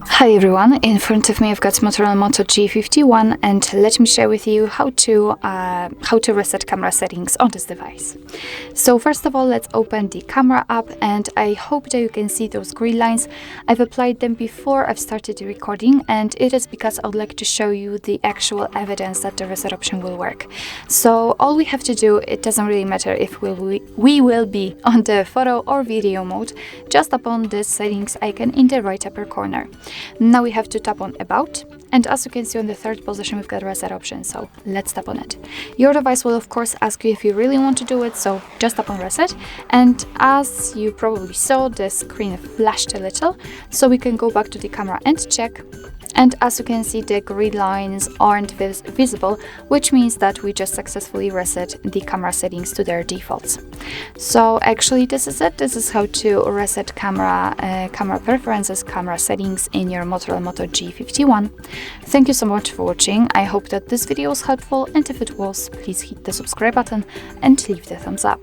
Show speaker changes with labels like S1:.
S1: Hi everyone, in front of me I've got MOTOROLA Moto G51 and let me share with you how to reset camera settings on this device. So first of all, let's open the camera app, and I hope that you can see those green lines. I've applied them before I've started the recording, and it is because I would like to show you the actual evidence that the reset option will work. So all we have to do, it doesn't really matter if we will be on the photo or video mode, just upon this settings icon in the right upper corner. Now we have to tap on About, and as you can see on the third position we've got reset option, so let's tap on it. Your device will of course ask you if you really want to do it, so just tap on reset, and as you probably saw, the screen flashed a little, so we can go back to the camera and check. And as you can see, the green lines aren't visible, which means that we just successfully reset the camera settings to their defaults. So actually this is it. This is how to reset camera preferences, camera settings in your MOTOROLA Moto G51. Thank you so much for watching. I hope that this video was helpful, and if it was, please hit the subscribe button and leave the thumbs up.